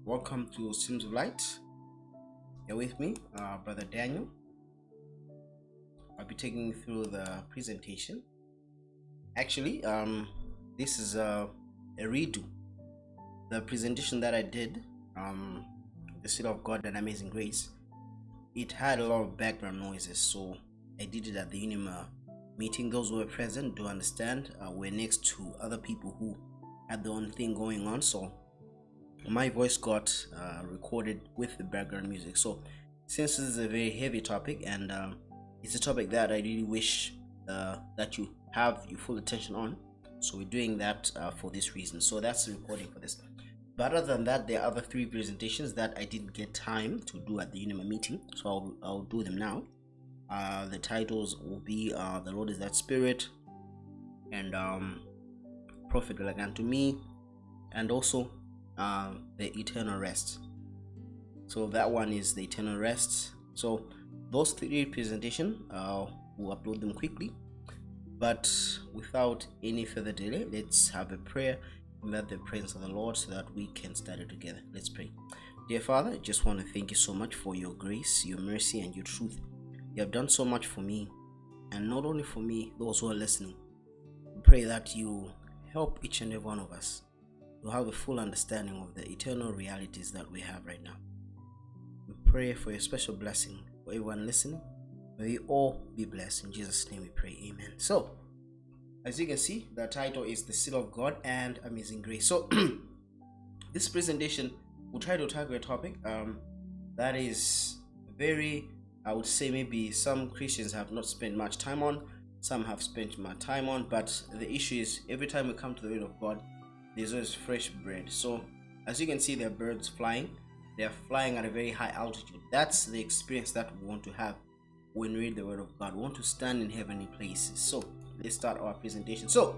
Welcome to Streams of Light. You're with me, Brother Daniel. I'll be taking you through the presentation. Actually, this is a redo. The presentation that I did, The City of God and Amazing Grace, it had a lot of background noises, so I did it at the Unima meeting. Those who were present do understand. We're next to other people who had their own thing going on, so my voice got recorded with the background music. So since this is a very heavy topic and it's a topic that I really wish that you have your full attention on, so we're doing that for this reason. So that's the recording for this. But other than that, there are other 3 presentations that I didn't get time to do at the Unima meeting, so I'll do them now. The titles will be The Lord is That Spirit, and Prophet Like Unto Me, and also the Eternal Rest. So that one is the Eternal Rest. So those 3 presentations, we'll upload them quickly, but without any further delay, let's have a prayer about the presence of the Lord so that we can study together. Let's pray. Dear Father, I just want to thank you so much for your grace, your mercy, and your truth. You have done so much for me, and not only for me, those who are listening. We pray that you help each and every one of us to have a full understanding of the eternal realities that we have right now. We pray for your special blessing for everyone listening. May we all be blessed. In Jesus' name we pray. Amen. So, as you can see, the title is The City of God and Amazing Grace. So, this presentation will try to tackle a topic that is very, I would say maybe some Christians have not spent much time on, some have spent much time on, but the issue is every time we come to the Word of God, there's always fresh bread. So as you can see, there are birds flying. They are flying at a very high altitude. That's the experience that we want to have when we read the Word of God. We want to stand in heavenly places. So let's start our presentation. So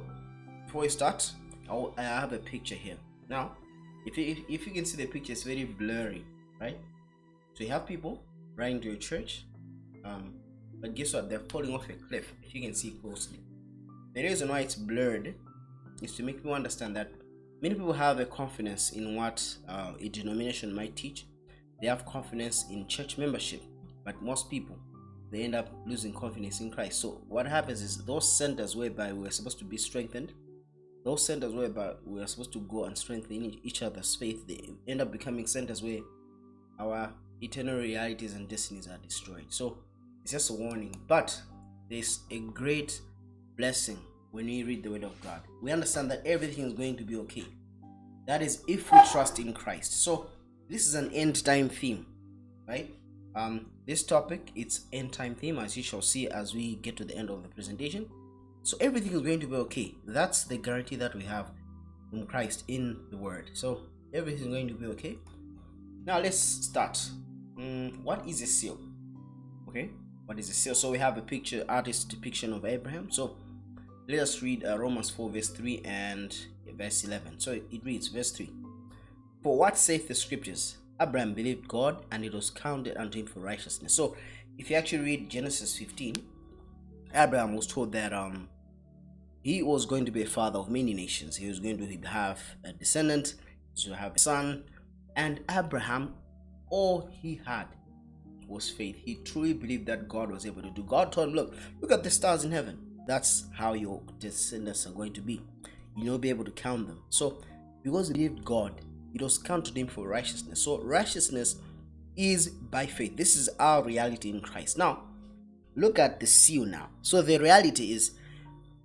before we start, I have a picture here. Now, if you can see the picture, it's very blurry, right? So you have people running to a church, but guess what? They're falling off a cliff. If you can see closely, the reason why it's blurred is to make people understand that many people have a confidence in what a denomination might teach. They have confidence in church membership, but most people, they end up losing confidence in Christ. So what happens is those centers whereby we're supposed to be strengthened, those centers whereby we're supposed to go and strengthen each other's faith, they end up becoming centers where our eternal realities and destinies are destroyed. So it's just a warning, but there's a great blessing when we read the Word of God. We understand that everything is going to be okay. That is if we trust in Christ. So this is an end time theme, right? This topic, it's end time theme, as you shall see as we get to the end of the presentation. So everything is going to be okay. That's the guarantee that we have from Christ in the Word. So everything is going to be okay. Now let's start. What is a seal? Okay, what is a seal? So we have a picture, artist depiction of Abraham. So let us read Romans 4 verse 3 and verse 11. So it reads, verse 3. For what saith the scriptures? Abraham believed God, and it was counted unto him for righteousness. So if you actually read Genesis 15, Abraham was told that he was going to be a father of many nations. He was going to have a descendant, to have a son. And Abraham, all he had was faith. He truly believed that God was able to do. God told him, look at the stars in heaven. That's how your descendants are going to be. You'll be able to count them. So because he believed God, it was counted him for righteousness. So righteousness is by faith. This is our reality in Christ. Now, look at the seal now. So the reality is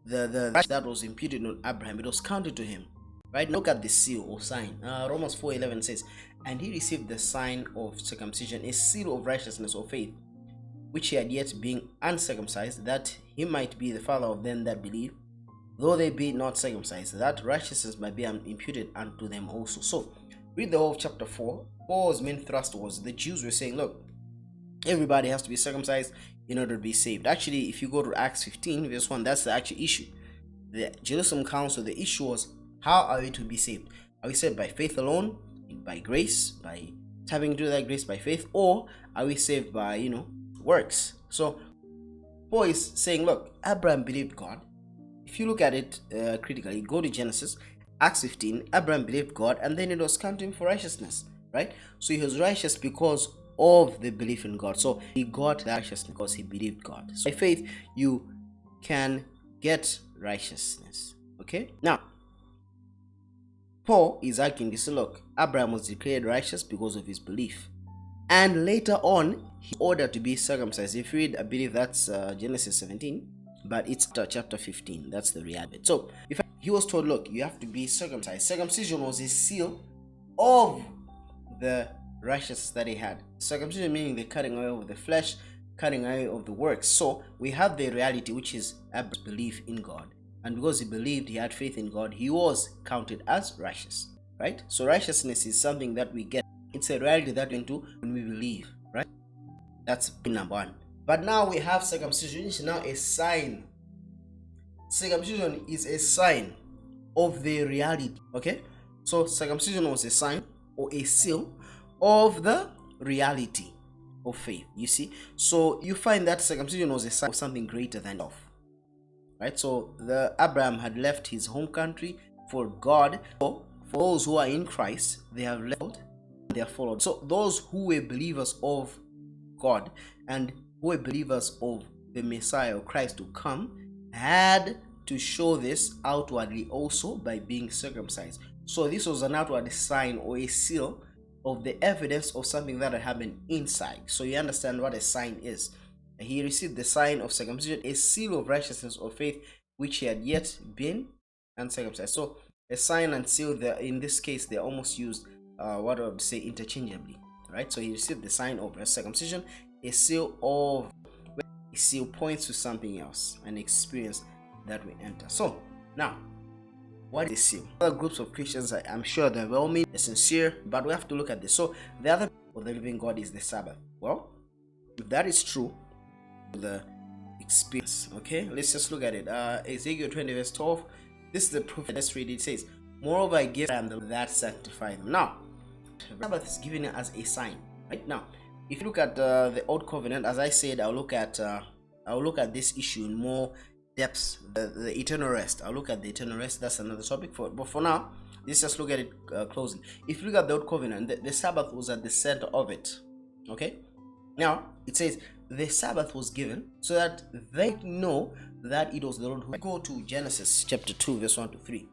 the that was imputed on Abraham, it was counted to him. Right? Look at the seal or sign. Romans 4:11 says, and he received the sign of circumcision, a seal of righteousness or faith, which he had yet being uncircumcised, that he might be the father of them that believe, though they be not circumcised, that righteousness might be imputed unto them also. So read the whole of chapter 4. Paul's main thrust was the Jews were saying, look, everybody has to be circumcised in order to be saved. Actually, if you go to Acts 15 verse 1, that's the actual issue. The Jerusalem Council, the issue was, how are we to be saved? Are we saved by faith alone, by grace, by having to do that grace by faith, or are we saved by works? So Paul is saying, look, Abraham believed God. If you look at it critically, go to Genesis, Acts 15, Abraham believed God, and then it was counted him for righteousness. right? So he was righteous because of the belief in God. So he got righteousness because he believed God. So by faith, you can get righteousness. Okay? Now, Paul is arguing this. Look, Abraham was declared righteous because of his belief. And later on, he ordered to be circumcised. If you read, I believe that's Genesis 17, but it's chapter 15. That's the reality. So, if he was told, look, you have to be circumcised. Circumcision was a seal of the righteousness that he had. Circumcision meaning the cutting away of the flesh, cutting away of the works. So, we have the reality, which is Abraham's belief in God. And because he believed, he had faith in God, he was counted as righteous, right? So righteousness is something that we get. It's a reality that we do when we believe, right? That's number one. But now we have circumcision, which is now a sign. Circumcision is a sign of the reality, okay? So circumcision was a sign or a seal of the reality of faith, you see? So you find that circumcision was a sign of something greater than love. Right, so the Abraham had left his home country for God. So for those who are in Christ, they have left, they have followed. So those who were believers of God and who were believers of the Messiah or Christ to come had to show this outwardly also by being circumcised. So this was an outward sign or a seal of the evidence of something that had happened inside. So you understand what a sign is. He received the sign of circumcision, a seal of righteousness or faith, which he had yet been uncircumcised. So a sign and seal, in this case, they're almost used, what I would say, interchangeably, right? So he received the sign of circumcision, a seal points to something else, an experience that we enter. So now, what is seal? Other groups of Christians, I'm sure they're well meaning, they're sincere, but we have to look at this. So the other of the living God is the Sabbath. Well, if that is true, the experience, okay, let's just look at it. Ezekiel 20 verse 12, this is the proof. Let's read it. It says, moreover I give them that sanctify them. Now Sabbath is given as a sign, right? Now if you look at the old covenant, as I said, I'll look at this issue in more depth, the eternal rest. I'll look at the eternal rest. That's another topic but for now, let's just look at it closely. If you look at the old covenant, the Sabbath was at the center of it, okay? Now it says the Sabbath was given so that they know that it was the Lord who. Go to Genesis chapter 2 verse 1 to 3,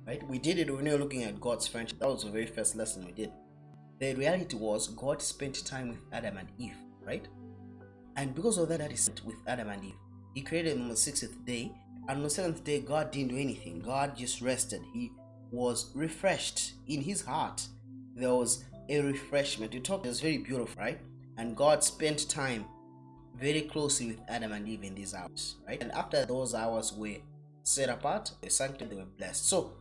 right? We did it when we were looking at God's friendship. That was the very first lesson we did. The reality was God spent time with Adam and Eve, right? And because of that he spent with Adam and Eve, he created them on the 6th day, and on the 7th day God didn't do anything. God just rested. He was refreshed in his heart. There was a refreshment. It was very beautiful, right? And God spent time very closely with Adam and Eve in these hours, right? And after those hours were set apart, they sanctified, they were blessed. So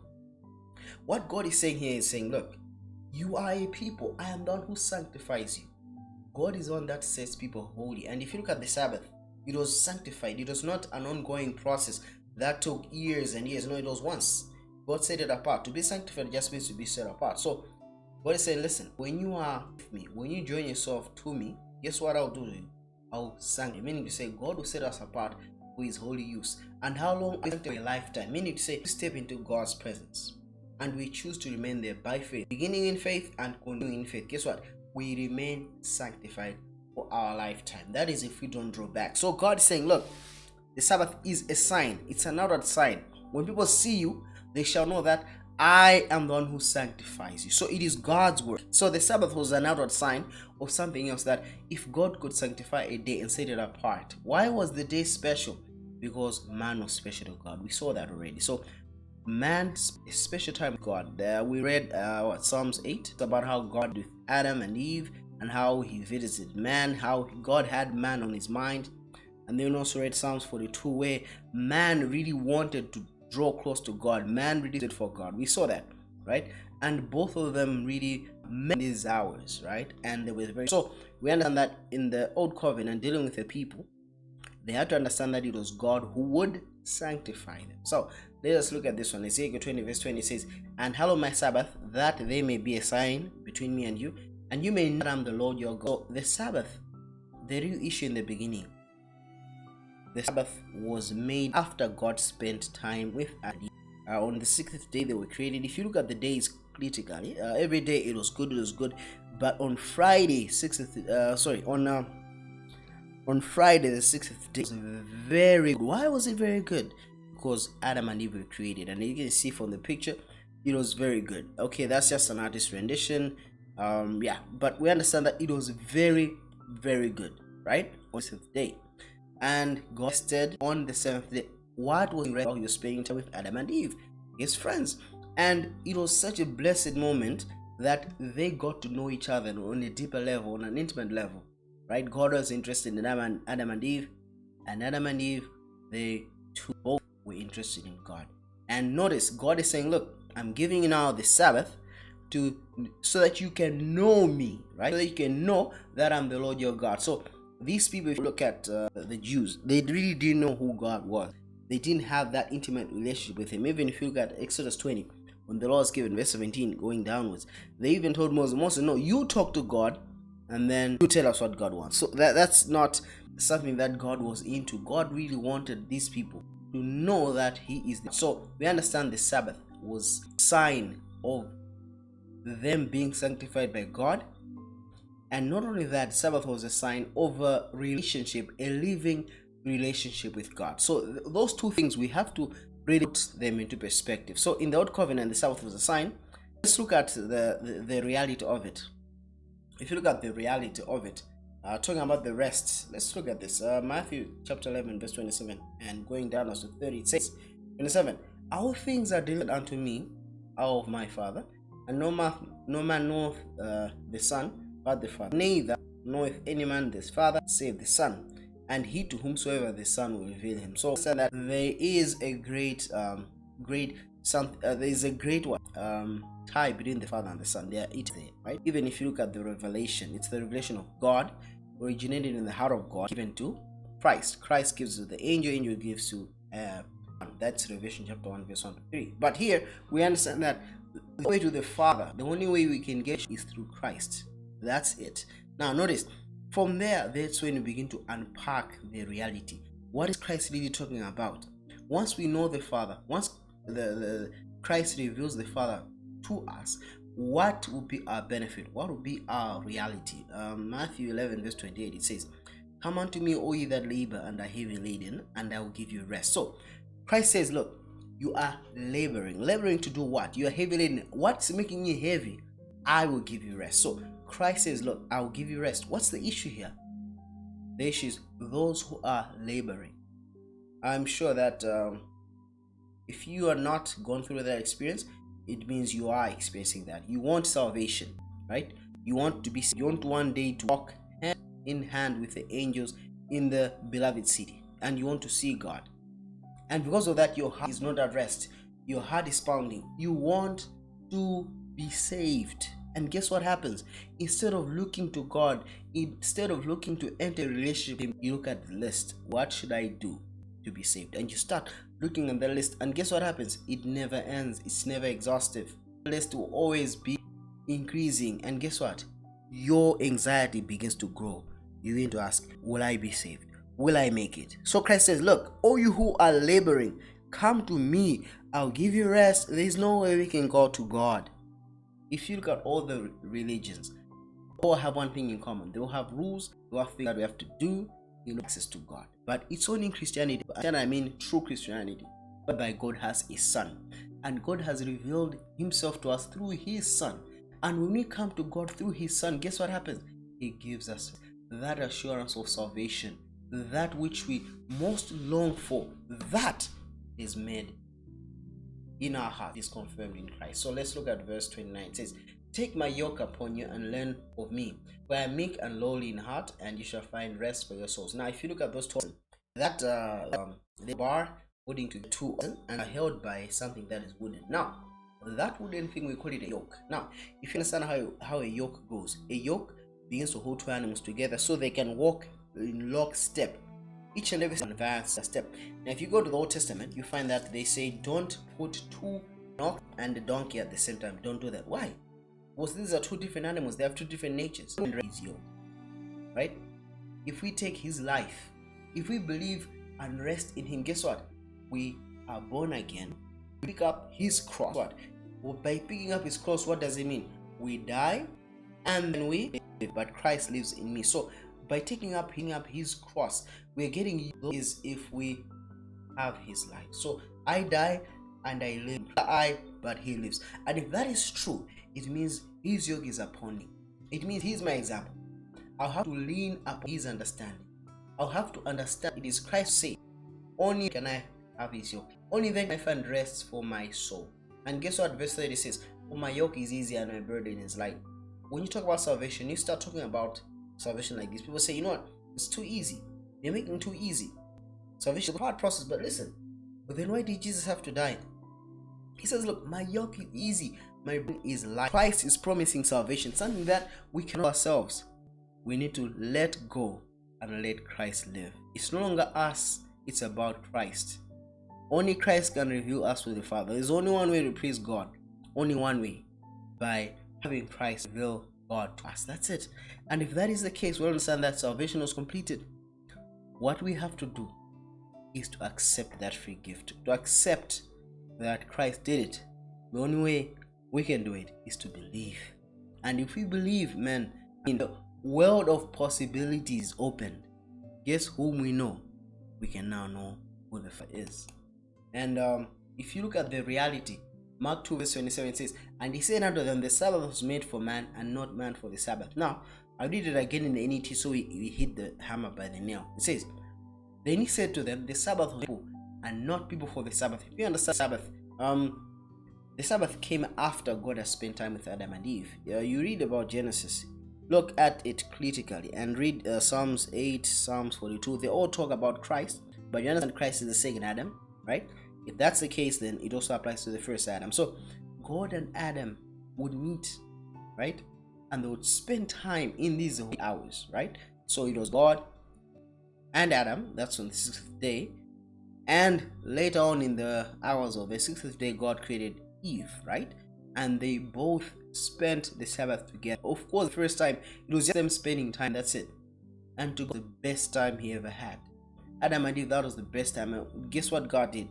what God is saying here is saying, look, you are a people. I am the one who sanctifies you. God is the one that sets people holy. And if you look at the Sabbath, it was sanctified. It was not an ongoing process that took years and years. No, it was once. God set it apart. To be sanctified just means to be set apart. So God is saying, listen, when you are with me, when you join yourself to me, guess what I'll do to you? I'll sanctify. Meaning to say, God will set us apart for his holy use. And how long? A lifetime. Meaning to say, we step into God's presence and we choose to remain there by faith, beginning in faith and continuing in faith. Guess what? We remain sanctified for our lifetime. That is if we don't draw back. So God is saying, look, the Sabbath is a sign. It's an outward sign. When people see you, they shall know that I am the one who sanctifies you. So it is God's word. So the Sabbath was an outward sign of something else, that if God could sanctify a day and set it apart, why was the day special? Because man was special to God. We saw that already. So man's special time with God. We read Psalms 8. It's about how God with Adam and Eve and how he visited man, how God had man on his mind. And then we also read Psalms 42, where man really wanted to draw close to God. Man really did for God. We saw that, right? And both of them really met these hours, right? And they were very. So we understand that in the old covenant, dealing with the people, they had to understand that it was God who would sanctify them. So let us look at this one. Ezekiel 20 verse 20 says, and hallow my Sabbath, that they may be a sign between me and you may know that I am the Lord your God. So the Sabbath, the real issue in the beginning, the Sabbath was made after God spent time with Adam. On the 6th day they were created. If you look at the days, critically. Every day it was good, but on Friday, on Friday the 6th day was very good. Why was it very good? Because Adam and Eve were created, and you can see from the picture it was very good. Okay, that's just an artist rendition. Yeah, but we understand that it was very, very good, right? On the 6th day, and God rested on the 7th day. What was rest? He was spending time with Adam and Eve, his friends, and it was such a blessed moment that they got to know each other on a deeper level, on an intimate level, right? God was interested in Adam and Eve, and Adam and Eve, they two both were interested in God. And notice God is saying, look, I'm giving you now the Sabbath so that you can know me, right? So that you can know that I'm the Lord your God. So these people, if you look at the Jews, they really didn't know who God was. They didn't have that intimate relationship with him. Even if you look at Exodus 20, when the law is given, verse 17 going downwards, they even told Moses, no, you talk to God and then you tell us what God wants. So that's not something that God was into. God really wanted these people to know that he is the. So we understand the Sabbath was a sign of them being sanctified by God. And not only that, Sabbath was a sign of a relationship, a living relationship with God. So those two things, we have to really put them into perspective. So in the Old Covenant, the Sabbath was a sign. Let's look at the reality of it. If you look at the reality of it, talking about the rest, let's look at this. Matthew chapter 11, verse 27, and going down to 30, it says, 27, all things are delivered unto me out of my Father, and no man knoweth the Son but the Father. Neither knoweth any man the Father save the Son, and he to whomsoever the Son will reveal him. So that there is a great there is a great tie between the Father and the Son. They are each there, right? Even if you look at the revelation, it's the revelation of God originated in the heart of God, given to Christ. Christ gives to the angel gives to that's Revelation chapter 1, verse 1 to 3. But here we understand that the way to the Father, the only way we can get is through Christ. That's it. Now notice, from there, that's when we begin to unpack the reality. What is Christ really talking about? Once we know the Father, once the Christ reveals the Father to us, what will be our benefit? What will be our reality? Matthew 11, verse 28, it says, come unto me, all ye that labor and are heavy laden, and I will give you rest. So Christ says, look, you are laboring to do what? You are heavy laden. What's making you heavy? I will give you rest. So Christ says, look, I will give you rest. What's the issue here? The issue is those who are laboring. I'm sure that if you are not gone through that experience, it means you are experiencing that. You want salvation, right? You want one day to walk hand in hand with the angels in the beloved city, and you want to see God. And because of that, your heart is not at rest. Your heart is pounding. You want to be saved. And guess what happens? Instead of looking to God, instead of looking to enter a relationship with Him, you look at the list. What should I do to be saved? And you start looking at the list. And guess what happens? It never ends. It's never exhaustive. The list will always be increasing. And guess what? Your anxiety begins to grow. You begin to ask, will I be saved? Will I make it? So Christ says, look, all you who are laboring, come to me. I'll give you rest. There is no way we can go to God. If you look at all the religions, all have one thing in common. They all have rules, they all have things that we have to do in access to God. But it's only in Christianity, and I mean true Christianity, whereby God has a Son. And God has revealed Himself to us through His Son. And when we come to God through His Son, guess what happens? He gives us that assurance of salvation, that which we most long for, that is made in our heart, is confirmed in Christ. So let's look at verse 29. It says, take my yoke upon you and learn of me, for I am meek and lowly in heart, and you shall find rest for your souls. Now if you look at those two, that the bar holding to two and are held by something that is wooden. Now that wooden thing, we call it a yoke. Now if you understand how a yoke goes, a yoke begins to hold two animals together so they can walk in lockstep. Each and every advance a step. Now if you go to the Old Testament, you find that they say don't put two ox and a donkey at the same time. Don't do that. Why? Because these are two different animals. They have two different natures. Right? If we take His life, if we believe and rest in Him, guess what? We are born again. We pick up His cross. What? By picking up his cross, what does it mean? We die and then we live, but Christ lives in me. So by taking up his cross, we're getting is if we have his life. So I die and I live. But he lives. And if that is true, it means his yoke is upon me. It means he's my example. I'll have to lean upon his understanding. I'll have to understand it is Christ's sake. Only can I have his yoke. Only then I find rest for my soul. And guess what? Verse 30 says, for my yoke is easy and my burden is light. When you talk about salvation, you start talking about salvation like this. People say, you know what? It's too easy. They're making it too easy. Salvation is a hard process, but listen. But then why did Jesus have to die? He says, look, my yoke is easy. My burden is light. Christ is promising salvation, something that we cannot ourselves. We need to let go and let Christ live. It's no longer us. It's about Christ. Only Christ can reveal us with the Father. There's only one way to please God. Only one way. By having Christ reveal God to us. That's it. And if that is the case, we understand that salvation was completed. What we have to do is to accept that free gift. To accept that Christ did it. The only way we can do it is to believe. And if we believe, man, in the world of possibilities opened, guess whom we know? We can now know who the Father is. And if you look at the reality, Mark 2 verse 27 says, and he said unto them, the Sabbath was made for man and not man for the Sabbath. Now, I read it again in the NET, so we hit the hammer by the nail. It says, then he said to them, the Sabbath was people and not people for the Sabbath. If you understand Sabbath, the Sabbath came after God has spent time with Adam and Eve. You read about Genesis. Look at it critically and read Psalms 8, Psalms 42. They all talk about Christ, but you understand Christ is the second Adam, right? If that's the case, then it also applies to the first Adam. So God and Adam would meet, right? And they would spend time in these hours, right? So it was God and Adam, that's on the 6th day. And later on in the hours of the 6th day, God created Eve, right? And they both spent the Sabbath together. Of course, the first time, it was just them spending time, that's it. And to God, the best time he ever had. Adam and Eve, that was the best time. And guess what God did?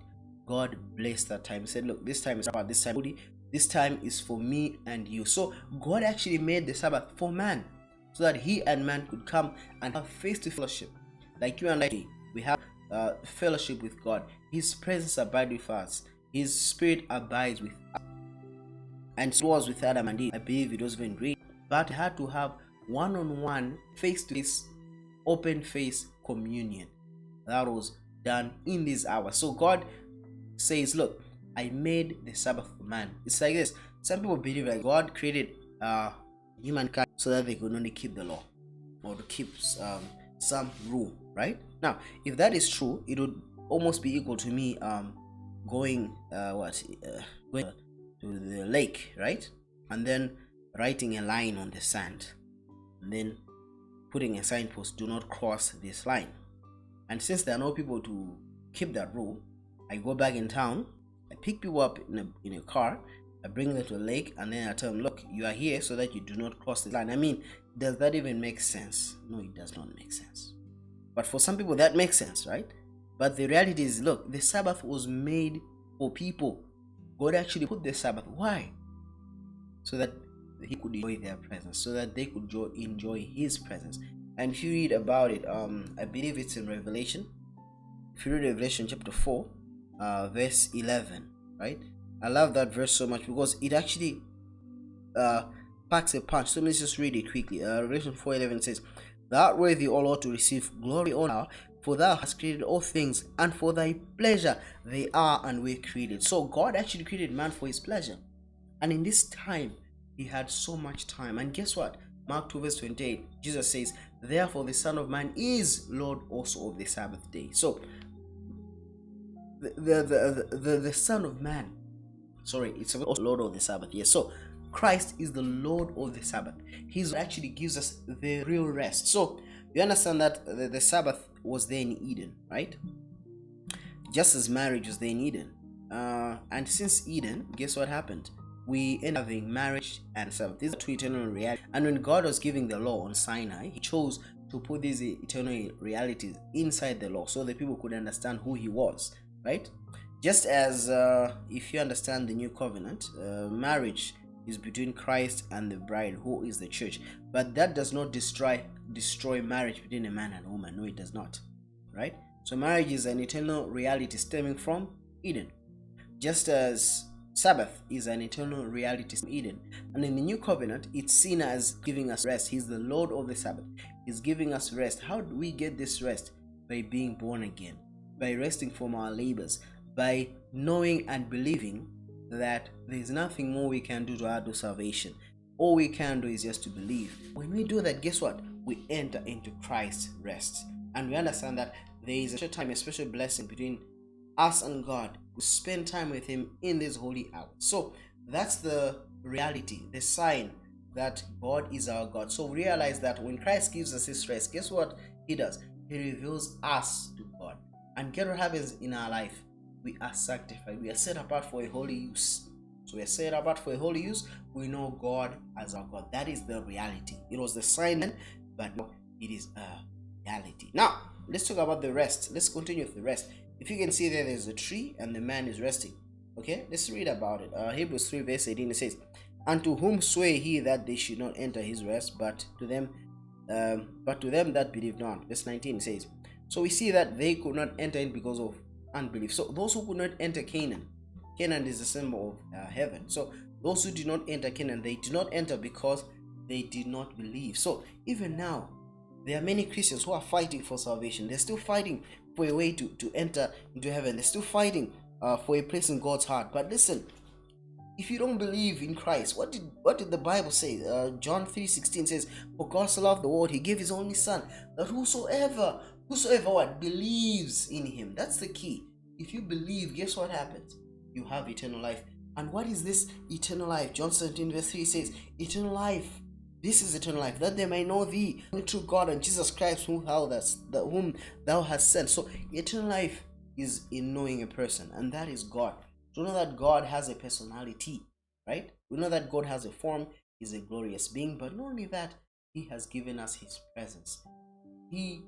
God blessed that time. He said, look, this time is about this time. This time is for me and you. So God actually made the Sabbath for man, so that he and man could come and have face-to-face fellowship. Like you and I, we have fellowship with God. His presence abides with us. His spirit abides with us. And so it was with Adam and Eve. I believe it was even great. But he had to have one-on-one, face-to-face, open-face communion. That was done in these hours. So God says, look, I made the Sabbath for man. It's like this. Some people believe that God created humankind so that they could only keep the law or to keep some rule, right? Now, if that is true, it would almost be equal to me going to the lake, right? And then writing a line on the sand, and then putting a signpost, do not cross this line. And since there are no people to keep that rule, I go back in town, I pick people up in a car, I bring them to a lake, and then I tell them, look, you are here so that you do not cross the line. I mean, does that even make sense? No, it does not make sense. But for some people that makes sense, right? But the reality is, look, the Sabbath was made for people. God actually put the Sabbath. Why? So that he could enjoy their presence, so that they could enjoy his presence. And if you read about it, I believe it's in Revelation. If you read Revelation chapter 4, verse 11, right? I love that verse so much because it actually packs a punch. So let's just read it quickly. Revelation 4:11 says, thou art worthy, O Lord, to receive glory and honor, for thou hast created all things, and for thy pleasure they are and were created. So God actually created man for his pleasure. And in this time, he had so much time. And guess what? Mark 2 verse 28, Jesus says, therefore the Son of Man is Lord also of the Sabbath day. So the Son of Man, it's also Lord of the Sabbath. Yes, so Christ is the Lord of the Sabbath. He actually gives us the real rest. So you understand that the Sabbath was there in Eden, right? Just as marriage was there in Eden. And since Eden, guess what happened? We end up having marriage and Sabbath. These are two eternal realities. And when God was giving the law on Sinai, he chose to put these eternal realities inside the law so that people could understand who he was, right? Just as if you understand the new covenant, marriage is between Christ and the bride, who is the church. But that does not destroy marriage between a man and a woman. No, it does not. Right? So marriage is an eternal reality stemming from Eden. Just as Sabbath is an eternal reality from Eden. And in the new covenant, it's seen as giving us rest. He's the Lord of the Sabbath. He's giving us rest. How do we get this rest? By being born again, by resting from our labors, by knowing and believing that there's nothing more we can do to add to salvation. All we can do is just to believe. When we do that, guess what? We enter into Christ's rest. And we understand that there is a special time, a special blessing between us and God. We spend time with Him in this holy hour. So that's the reality, the sign that God is our God. So we realize that when Christ gives us His rest, guess what He does? He reveals us to God. And guess what happens in our life? We are sanctified. We are set apart for a holy use. So we are set apart for a holy use. We know God as our God. That is the reality. It was the sign then, but now it is a reality. Now, let's talk about the rest. Let's continue with the rest. If you can see there's a tree and the man is resting. Okay, let's read about it. Hebrews 3 verse 18, it says, "And to whom sway he that they should not enter his rest, but to them that believe not." Verse 19 says, so we see that they could not enter in because of unbelief. So those who could not enter Canaan is the symbol of heaven. So those who did not enter Canaan, they did not enter because they did not believe. So even now, there are many Christians who are fighting for salvation. They're still fighting for a way to enter into heaven. They're still fighting for a place in God's heart. But listen, if you don't believe in Christ, what did the Bible say? John 3:16 says, "For God so loved the world, He gave His only Son, that whosoever what believes in Him." That's the key. If you believe, guess what happens? You have eternal life. And what is this eternal life? John 17 verse 3 says, "Eternal life. This is eternal life, that they may know Thee, the true God, and Jesus Christ, whom Thou hast sent." So eternal life is in knowing a person, and that is God. To know that God has a personality, right? We know that God has a form, He's a glorious being, but not only that, He has given us His presence. He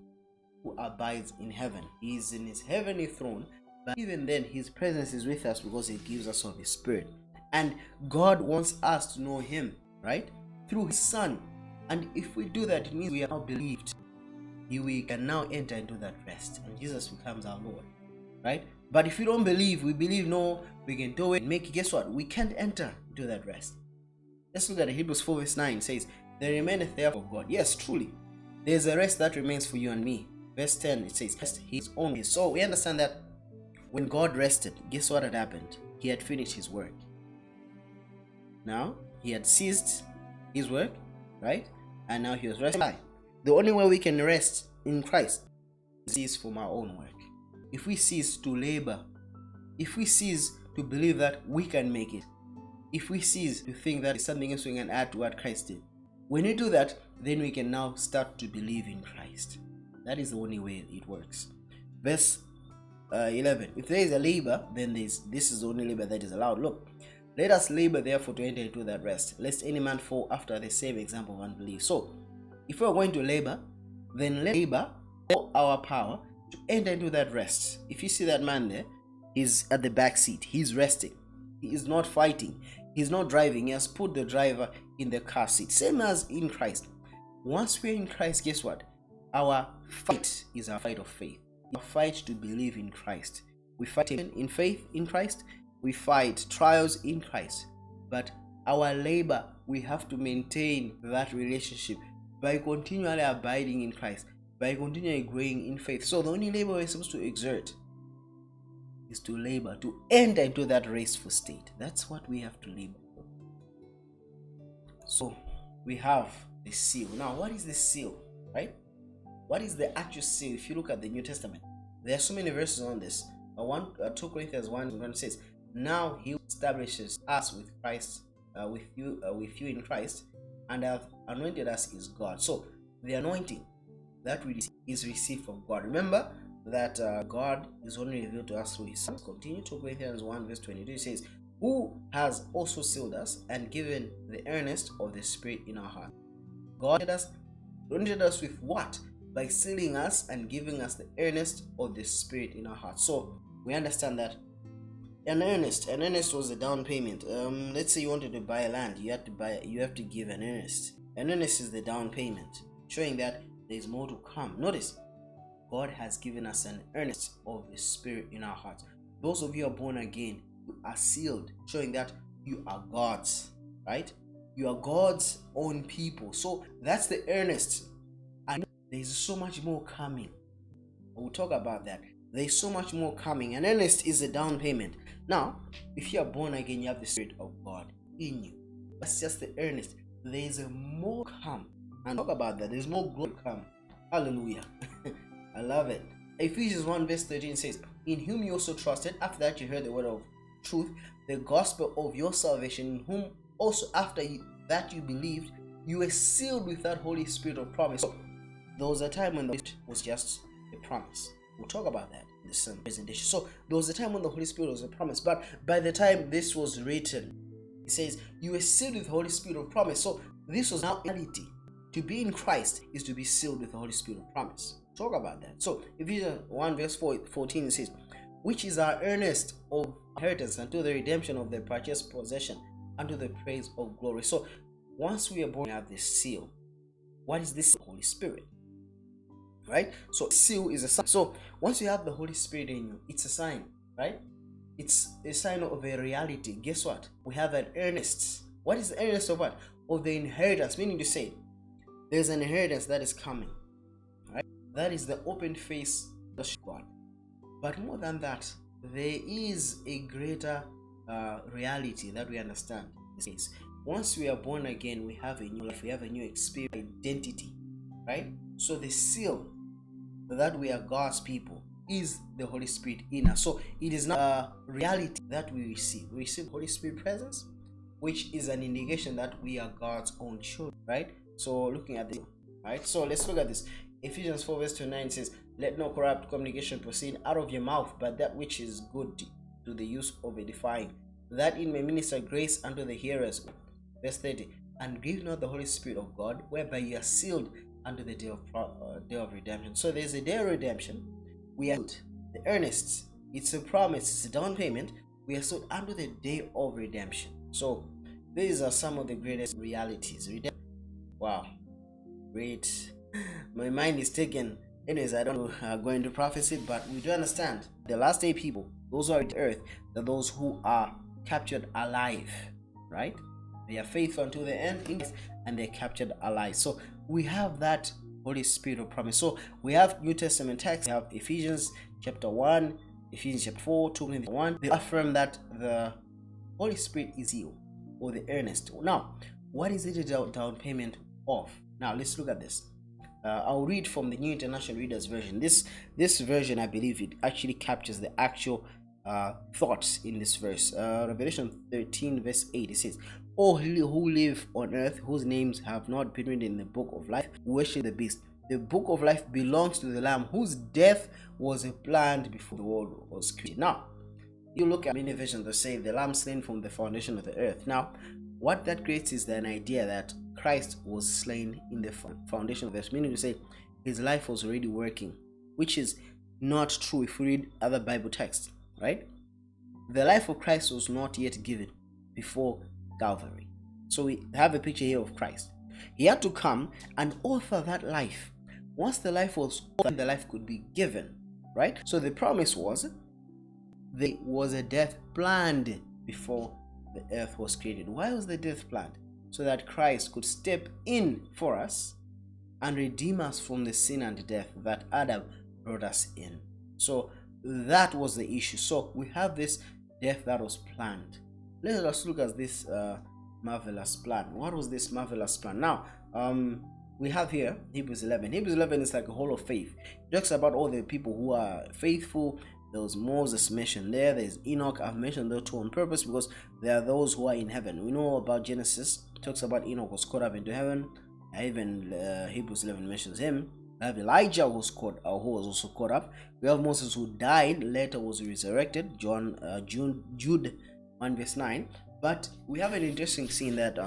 who abides in heaven, He is in His heavenly throne, but even then His presence is with us because He gives us of His Spirit. And God wants us to know Him, right? Through His Son. And if we do that, it means we are now believed. We can now enter into that rest, and Jesus becomes our Lord, right? But if we don't believe, we believe, no, we can do it, guess what? We can't enter into that rest. Let's look at Hebrews 4 verse 9. It says, "There remaineth therefore of God." Yes, truly, there's a rest that remains for you and me. Verse 10, it says, "His own." So we understand that when God rested, guess what had happened? He had finished His work. Now, He had ceased His work, right? And now He was resting. The only way we can rest in Christ is cease from our own work. If we cease to labor, if we cease to believe that we can make it, if we cease to think that something else we can add to what Christ did, when we do that, then we can now start to believe in Christ. That is the only way it works. Verse 11, "If there is a labor, then this is the only labor that is allowed. Look, let us labor therefore to enter into that rest, lest any man fall after the same example of unbelief." So, if we are going to labor, then let labor all our power to enter into that rest. If you see that man there, he's at the back seat. He's resting. He is not fighting. He's not driving. He has put the driver in the car seat. Same as in Christ. Once we're in Christ, guess what? Our fight is our fight of faith. We fight to believe in Christ. We fight in faith in Christ. We fight trials in Christ. But our labor, we have to maintain that relationship by continually abiding in Christ, by continually growing in faith. So the only labor we're supposed to exert is to labor, to enter into that restful state. That's what we have to labor for. So we have the seal. Now, what is the seal, right? What is the actual seal? If you look at the New Testament, there are so many verses on this. 2 Corinthians 1 says, "Now He establishes us with Christ, with you in Christ, and have anointed us is God." So the anointing that we receive is received from God. Remember that God is only revealed to us through His Son. Continue. 2 Corinthians 1 verse 22, it says, "Who has also sealed us and given the earnest of the Spirit in our heart." God anointed us with what? By sealing us and giving us the earnest of the Spirit in our heart. So we understand that An earnest. An earnest was a down payment. Let's say you wanted to buy land, you have to give an earnest. An earnest is the down payment, showing that there's more to come. Notice, God has given us an earnest of the Spirit in our hearts. Those of you who are born again, you are sealed, showing that you are God's, right? You are God's own people. So that's the earnest. And there's so much more coming. We'll talk about that. There's so much more coming. An earnest is a down payment. Now, if you are born again, you have the Spirit of God in you. That's just the earnest. There's a more come. And talk about that. There's more glory to come. Hallelujah. I love it. Ephesians 1 verse 13 says, in whom you also trusted, after that you heard the word of truth, the gospel of your salvation, in whom also after that you believed, you were sealed with that Holy Spirit of promise. So, there was a time when the Spirit was just a promise. We'll talk about that in this presentation. So there was a time when the Holy Spirit was a promise, but by the time this was written, it says you were sealed with the Holy Spirit of promise. So this was now reality. To be in Christ is to be sealed with the Holy Spirit of promise. Talk about that. So Ephesians 1 verse 14 it says, which is our earnest of inheritance unto the redemption of the purchased possession, unto the praise of glory. So once we are born, we have this seal. What is this? Holy Spirit. Right? So seal is a sign. So once you have the Holy Spirit in you, it's a sign, right? It's a sign of a reality. Guess what? We have an earnest. What is the earnest of what? Of the inheritance. Meaning to say, there's an inheritance that is coming. Right? That is the open face of God. But more than that, there is a greater reality that we understand. Once we are born again, we have a new life, we have a new experience, identity, right? So the seal that we are God's people is the Holy Spirit in us. So it is not a reality that we receive. We receive Holy Spirit presence, which is an indication that we are God's own children, right? So looking at this, right? So let's look at this. Ephesians 4 verse 29 says, let no corrupt communication proceed out of your mouth, but that which is good to the use of edifying, that it may minister grace unto the hearers. Verse 30, and grieve not the Holy Spirit of God, whereby you are sealed unto the day of redemption. So there's a day of redemption. We are the earnest. It's a promise. It's a down payment. We are sealed unto the day of redemption. So these are some of the greatest realities. Wow, great. My mind is taken. Anyways, I don't go into prophecy, but we do understand the last day people, those who are on the earth, are those who are captured alive, right? They are faithful until the end, and they're captured alive. So we have that Holy Spirit of promise. So we have New Testament texts. We have Ephesians chapter 1, Ephesians chapter 4, 2 Corinthians 1. They affirm that the Holy Spirit is you, or the earnest. Now, what is it a down payment of? Now, let's look at this. I'll read from the New International Reader's Version. This version, I believe, it actually captures the actual thoughts in this verse. Revelation 13 verse 8, it says, all who live on earth, whose names have not been written in the book of life, worship the beast. The book of life belongs to the Lamb, whose death was planned before the world was created. Now, you look at many versions that say the Lamb slain from the foundation of the earth. Now, what that creates is an idea that Christ was slain in the foundation of the earth, meaning to say his life was already working, which is not true if we read other Bible texts, right? The life of Christ was not yet given before Calvary. So we have a picture here of Christ. He had to come and author that life. Once the life was authored, the life could be given, right? So the promise was there was a death planned before the earth was created. Why was the death planned? So that Christ could step in for us and redeem us from the sin and death that Adam brought us in. So that was the issue. So we have this death that was planned. Let us look at this marvelous plan. What was this marvelous plan? Now, we have here Hebrews 11. Hebrews 11 is like a hall of faith. It talks about all the people who are faithful. There was Moses mentioned there. There's Enoch. I've mentioned those two on purpose because there are those who are in heaven. We know about Genesis. It talks about Enoch was caught up into heaven. Even Hebrews 11 mentions him. We have Elijah who was also caught up. We have Moses who died, later was resurrected. Jude 1 verse 9. But we have an interesting scene that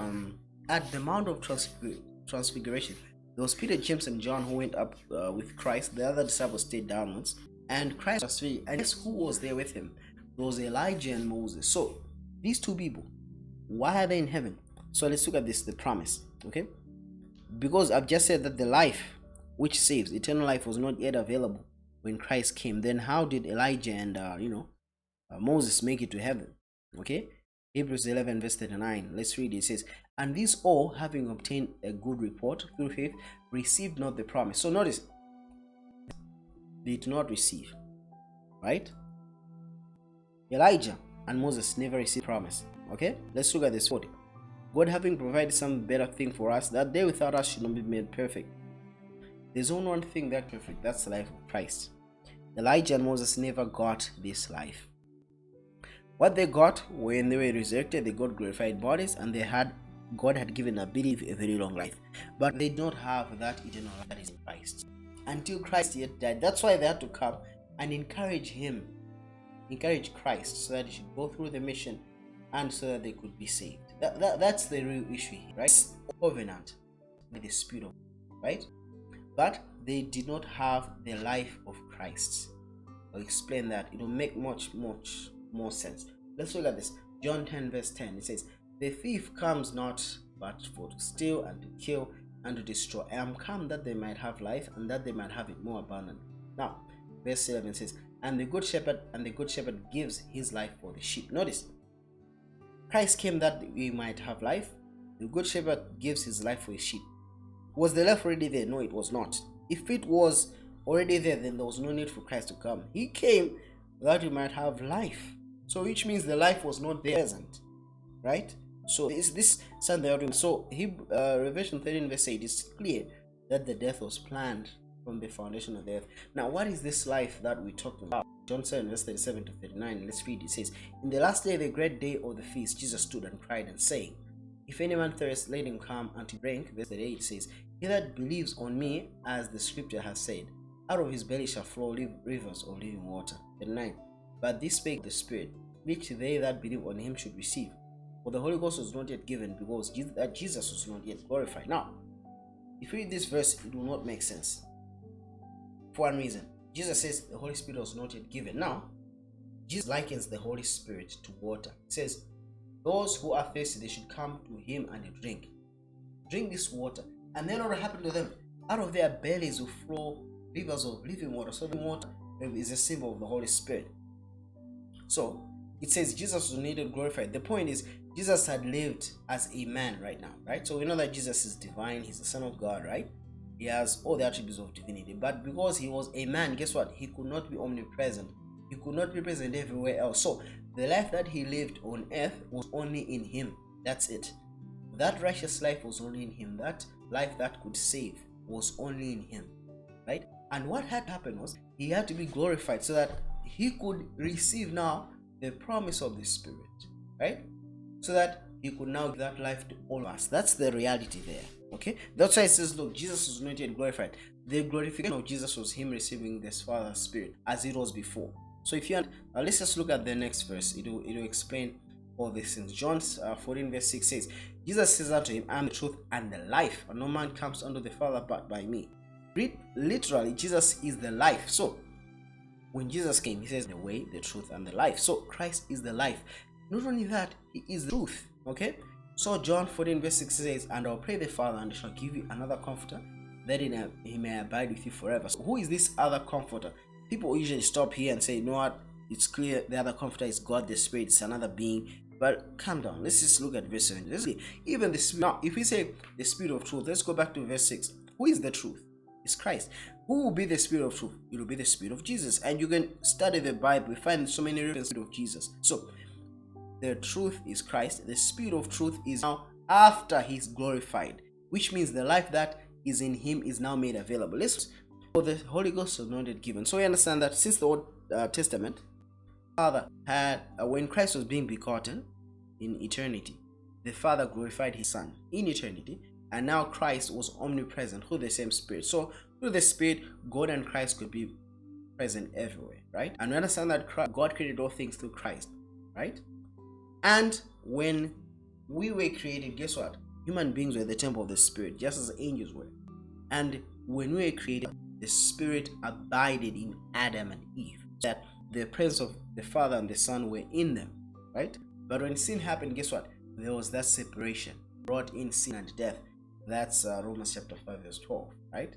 at the Mount of Transfiguration, there was Peter, James, and John who went up with Christ. The other disciples stayed downwards, and Christ was free. And guess who was there with him? There was Elijah and Moses. So these two people, why are they in heaven? So let's look at this, the promise. Okay, because I've just said that the life which saves, eternal life, was not yet available when Christ came. Then how did Elijah and Moses make it to heaven? Okay, Hebrews 11 verse 39. Let's read it. It says, and these all, having obtained a good report through faith, received not the promise. So notice, they did not receive, right? Elijah and Moses never received promise. Okay, let's look at this 40. God having provided some better thing for us, that they without us should not be made perfect. There's only one thing that's perfect, that's the life of Christ. Elijah and Moses never got this life. What they got when they were resurrected, they got glorified bodies, and God had given a very long life. But they did not have that eternal life that is in Christ until Christ yet died. That's why they had to come and encourage Christ, so that he should go through the mission and so that they could be saved. That's the real issue here, right? Covenant with the Spirit of God, right? But they did not have the life of Christ. I'll explain that. It will make much more sense. Let's look at this. John 10 verse 10. It says, the thief comes not but for to steal and to kill and to destroy. I am come that they might have life, and that they might have it more abundant. Now, verse 11 says, and the good shepherd gives his life for the sheep. Notice, Christ came that we might have life. The good shepherd gives his life for his sheep. Was the life already there? No, it was not. If it was already there, then there was no need for Christ to come. He came that we might have life. So which means the life was not there present, right? So this something. So Revelation 13 verse 8 is clear that the death was planned from the foundation of the earth. Now, what is this life that we're talking about? John 7 verse 37 to 39. Let's read. It says, in the last day, the great day of the feast, Jesus stood and cried and saying, if any man thirst, let him come unto drink. Verse 38 says, he that believes on me, as the scripture has said, out of his belly shall flow rivers of living water. 39. But this spake the Spirit, which they that believe on him should receive. For the Holy Ghost was not yet given, because Jesus was not yet glorified. Now, if you read this verse, it will not make sense. For one reason, Jesus says the Holy Spirit was not yet given. Now, Jesus likens the Holy Spirit to water. He says, those who are thirsty, they should come to him and drink. Drink this water. And then what will happen to them? Out of their bellies will flow rivers of living water. So the water is a symbol of the Holy Spirit. So it says Jesus was needed glorified. The point is, Jesus had lived as a man right now, right? So we know that Jesus is divine. He's the Son of God, right? He has all the attributes of divinity. But because he was a man, guess what? He could not be omnipresent. He could not be present everywhere else. So the life that he lived on earth was only in him. That's it. That righteous life was only in him. That life that could save was only in him, right? And what had happened was he had to be glorified so that he could receive now the promise of the Spirit, right? So that he could now give that life to all of us. That's the reality there, okay? That's why it says, look, Jesus was not yet glorified. The glorification of Jesus was him receiving this Father's Spirit as it was before. So if you let's just look at the next verse. It will explain all these things. John 14 verse 6 says, Jesus says unto him, I am the truth and the life, and no man comes unto the Father but by me. Read literally, Jesus is the life. So when Jesus came, he says the way, the truth, and the life. So Christ is the life. Not only that, he is the truth. Okay? So John 14 verse 6 says, and I'll pray the Father, and he shall give you another comforter, that he may abide with you forever. So who is this other comforter? People usually stop here and say, you know what? It's clear the other comforter is God the Spirit. It's another being. But calm down. Let's just look at verse 7. Let's see. Even the Spirit. Now, if we say the Spirit of truth, let's go back to verse 6. Who is the truth? It's Christ. Who will be the Spirit of truth? It will be the Spirit of Jesus. And you can study the Bible. We find so many references of Jesus. So, the truth is Christ. The Spirit of truth is now after he's glorified, which means the life that is in him is now made available. For the Holy Ghost was not yet given. So we understand that since the Old Testament, Father had, when Christ was being begotten in eternity, the Father glorified his Son in eternity, and now Christ was omnipresent through the same Spirit. So through the Spirit, God and Christ could be present everywhere, right? And we understand that God created all things through Christ, right? And when we were created, guess what? Human beings were the temple of the Spirit, just as angels were. And when we were created, the Spirit abided in Adam and Eve. That the presence of the Father and the Son were in them, right? But when sin happened, guess what? There was that separation, brought in sin and death. That's Romans chapter 5 verse 12, right?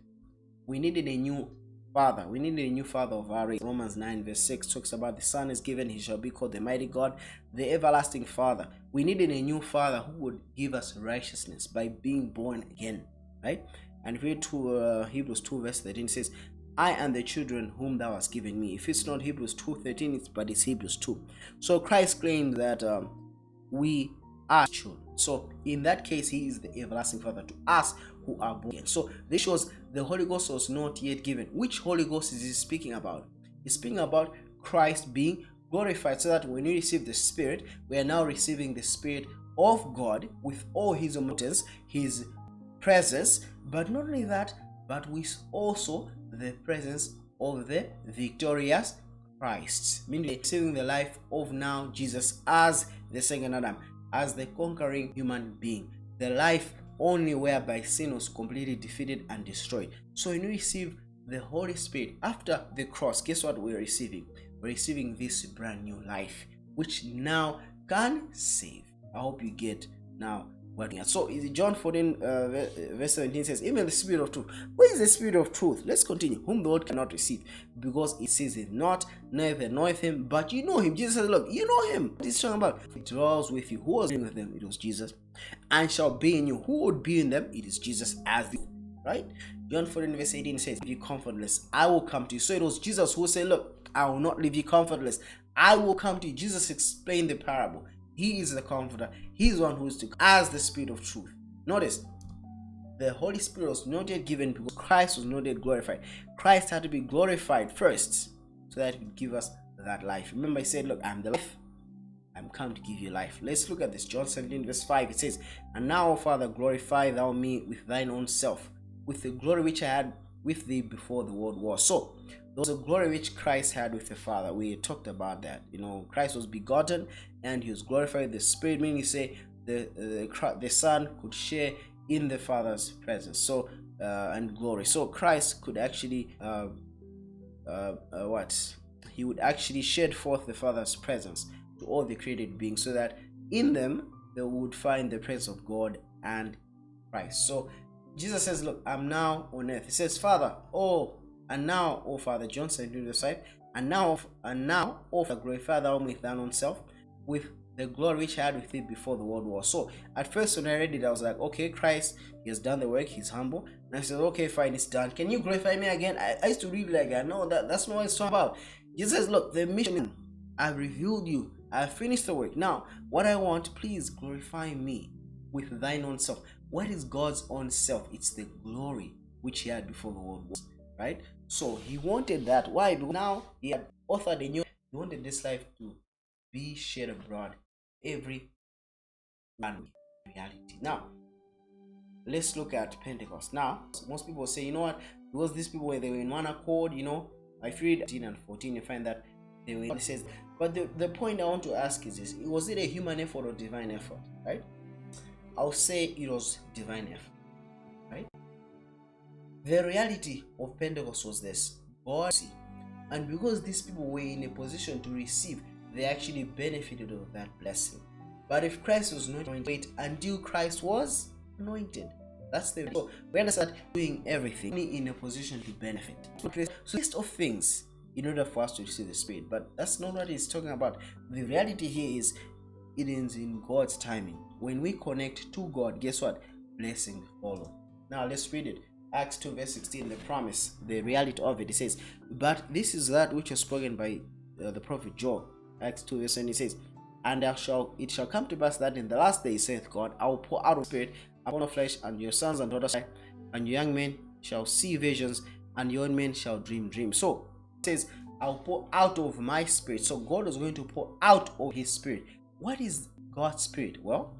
We needed a new father. We needed a new father of our race. Romans 9 verse 6 talks about the Son is given, he shall be called the mighty God, the everlasting Father. We needed a new father who would give us righteousness by being born again, right? And if we read to Hebrews 2 verse 13, says, I and the children whom thou hast given me. If it's not Hebrews 2:13, but it's Hebrews 2. So Christ claimed that we are children. So in that case, he is the everlasting Father to us who are born again. So this shows the Holy Ghost was not yet given. Which Holy Ghost is he speaking about? He's speaking about Christ being glorified, so that when we receive the Spirit, we are now receiving the Spirit of God with all his omnipotence, his presence. But not only that, but with also the presence of the victorious Christ, meaning receiving the life of now Jesus as the second Adam, as the conquering human being, the life only whereby sin was completely defeated and destroyed. So when we receive the Holy Spirit after the cross, guess what we're receiving? We're receiving this brand new life, which now can save. I hope you get now what. So John 14 verse 17 says, even the Spirit of truth. Who is the Spirit of truth? Let's continue. Whom the world cannot receive, because it says it not, neither knoweth him, but you know him. Jesus says, look, you know him. What is talking about? It dwells with you. Who was with them? It was Jesus. And shall be in you. Who would be in them? It is Jesus as the, right? John 14 verse 18 says, if you comfortless, I will come to you. So it was Jesus who said, look, I will not leave you comfortless. I will come to you. Jesus explained the parable. He is the comforter. He is one who is to come as the Spirit of truth. Notice, the Holy Spirit was not yet given because Christ was not yet glorified. Christ had to be glorified first so that he could give us that life. Remember, he said, look, I'm the life. I'm come to give you life. Let's look at this. John 17 verse 5. It says, and now, O Father, glorify thou me with thine own self, with the glory which I had with thee before the world was. So there was a glory which Christ had with the Father. We talked about that. Christ was begotten and he was glorified. The Spirit, meaning you say the Son could share in the Father's presence, so and glory. So Christ could actually he would actually shed forth the Father's presence to all the created beings, so that in them they would find the presence of God and Christ. So Jesus says, look, I'm now on earth. He says, Father, and now, O Father, John 17 verse 5, and now, O Father, glorify thou me with thine own self, with the glory which I had with thee before the world was. So at first when I read it, I was like, okay, Christ, he has done the work, he's humble. And I said, okay, fine, it's done. Can you glorify me again? I used to read like that. No, that's not what it's talking about. Jesus says, look, the mission, I've revealed you, I've finished the work. Now, what I want, please glorify me with thine own self. What is God's own self? It's the glory which he had before the world was, right? So he wanted that. Why? Because now he had authored a new, he wanted this life to be shed abroad every reality. Now, let's look at Pentecost. Now, most people say, you know what, because these people, they were in one accord, if you read 13 and 14, you find that they were, it says, but the point I want to ask is this: was it a human effort or divine effort, right? I'll say it was divine effort, right? The reality of Pentecost was this: God, and because these people were in a position to receive, they actually benefited of that blessing. But if Christ was not anointed until Christ was anointed, that's the, so we understand doing everything only in a position to benefit. So list of things in order for us to receive the Spirit, but that's not what he's talking about. The reality here is it is in God's timing. When we connect to God, guess what? Blessings follow. Now let's read it. Acts 2 verse 16, the promise, the reality of it. It says, but this is that which was spoken by the prophet Joel. Acts 2 verse 20 says, and it shall come to pass that in the last days, saith God, I will pour out of Spirit upon all flesh, and your sons and daughters and your young men shall see visions, and your old men shall dream dreams. So it says, I'll pour out of my Spirit. So God is going to pour out of his Spirit. What is God's Spirit? Well,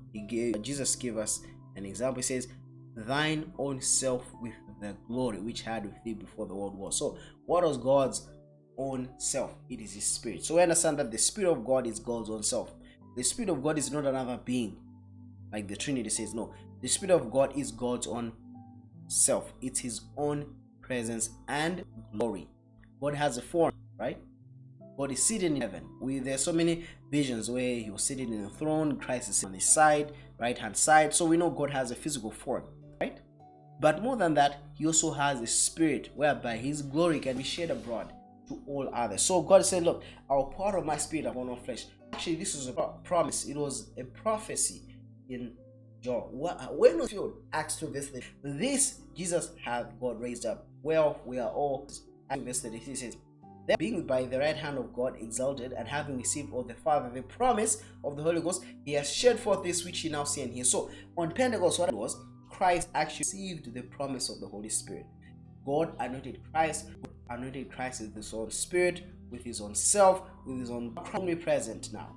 Jesus gave us an example. He says, thine own self with the glory which I had with thee before the world was. So what was God's own self? It is his Spirit. So we understand that the Spirit of God is God's own self. The Spirit of God is not another being like the Trinity says. No, the Spirit of God is God's own self. It's his own presence and glory. God has a form, right? God is sitting in heaven. There's so many visions where he was sitting in a throne, Christ is on his side, right hand side. So we know God has a physical form, right? But more than that, he also has a spirit whereby his glory can be shared abroad to all others. So God said, look, I'll pour out of my spirit upon all flesh. Actually, this was a promise. It was a prophecy in John. When was filled? Acts 2 verse 3. This Jesus hath God raised up. Well, we are all, verse 30, he says, that being by the right hand of God exalted, and having received of the Father the promise of the Holy Ghost, he has shed forth this which ye now see and hear. So on Pentecost, what it was, Christ actually received the promise of the Holy Spirit. God anointed Christ with his own spirit, with his own self, with his own omnipresent now,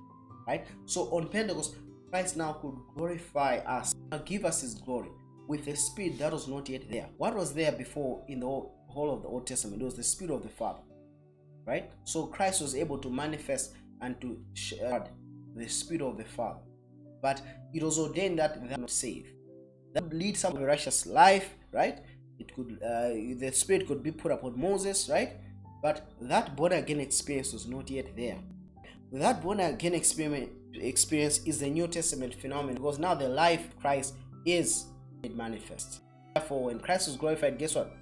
right? So on Pentecost, Christ now could glorify us, give us his glory with a spirit that was not yet there. What was there before in the whole of the Old Testament? It was the Spirit of the Father, right? So Christ was able to manifest and to share the Spirit of the Father. But it was ordained that they are not saved. That would lead some to a righteous life, right? It could, the Spirit could be put upon Moses, right? But that born again experience was not yet there. That born again experience is the New Testament phenomenon, because now the life of Christ is made manifest. Therefore, when Christ was glorified, guess what?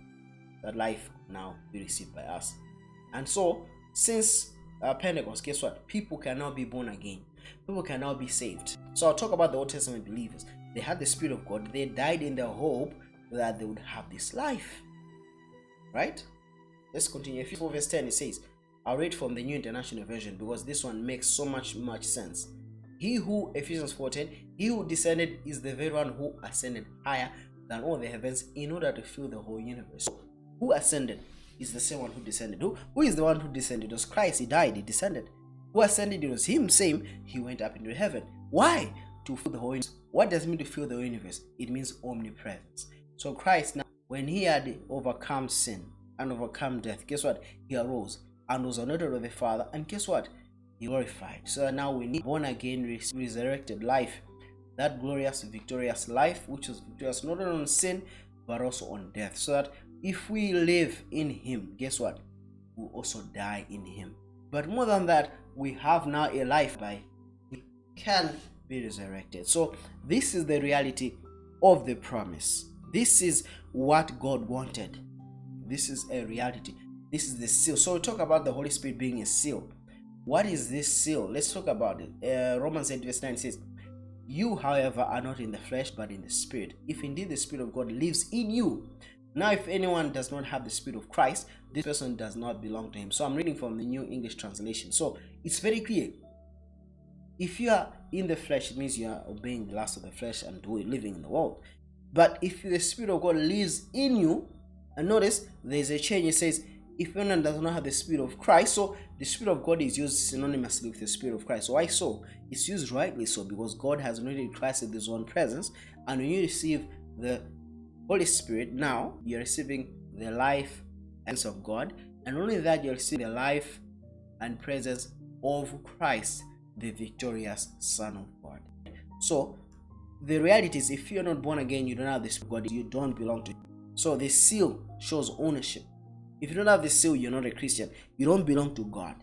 That life now be received by us. And so, since Pentecost, guess what? People can now be born again. People can now be saved. So I'll talk about the Old Testament believers. They had the Spirit of God. They died in the hope that they would have this life. Right? Let's continue. Ephesians 4 verse 10, it says, I'll read from the New International Version because this one makes so much sense. He who, Ephesians 4:10, he who descended is the very one who ascended higher than all the heavens in order to fill the whole universe. So, who ascended is the same one who descended. Who is the one who descended? It was Christ. He died, he descended. Who ascended? It was him, same. He went up into heaven. Why? To fill the whole universe. What does it mean to fill the whole universe? It means omnipresence. So Christ now, when he had overcome sin and overcome death, guess what? He arose and was anointed of the Father, and guess what? He glorified. So now we need born again, resurrected life. That glorious, victorious life, which is victorious not only on sin, but also on death. So that if we live in him, guess what? We also die in him. But more than that, we have now a life by we can be resurrected. So this is the reality of the promise. This is what God wanted. This is a reality. This is the seal. So we talk about the Holy Spirit being a seal. What is this seal? Let's talk about it. Romans 8 verse 9 says, you, however, are not in the flesh, but in the Spirit, if indeed the Spirit of God lives in you. Now, if anyone does not have the Spirit of Christ, this person does not belong to him. So I'm reading from the New English Translation. So it's very clear. If you are in the flesh, it means you are obeying the lust of the flesh and living in the world. But if the Spirit of God lives in you, and notice there's a change. It says, if anyone does not have the Spirit of Christ, so the Spirit of God is used synonymously with the Spirit of Christ. So why so? It's used rightly so, because God has anointed Christ with his own presence, and when you receive the Holy Spirit, now you're receiving the life and presence of God, and only that you're receiving the life and presence of Christ, the victorious Son of God. So the reality is, if you're not born again, you don't have the Spirit of God, you don't belong to him. So the seal shows ownership. If you don't have the seal, you're not a Christian. You don't belong to God.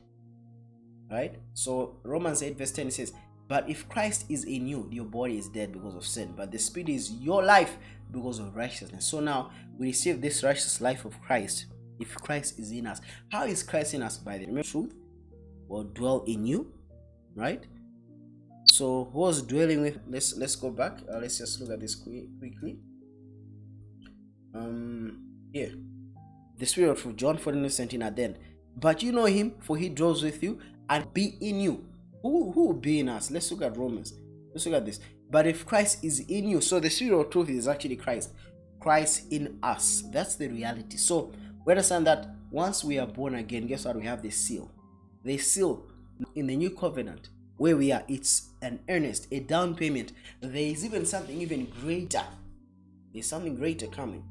Right? So Romans 8 verse 10 says, but if Christ is in you, your body is dead because of sin, but the Spirit is your life because of righteousness. So now we receive this righteous life of Christ. If Christ is in us, how is Christ in us? By the truth will dwell in you, right? So who was dwelling with? Let's go back. Let's just look at this quickly. Here, the Spirit of John 14:17 at the end. But you know him, for he dwells with you and be in you. Who will be in us? Let's look at Romans. Let's look at this. But if Christ is in you, so the Spirit of truth is actually Christ. Christ in us. That's the reality. So we understand that once we are born again, guess what? We have the seal. The seal in the new covenant where we are, it's an earnest, a down payment. There is even something even greater. There's something greater coming.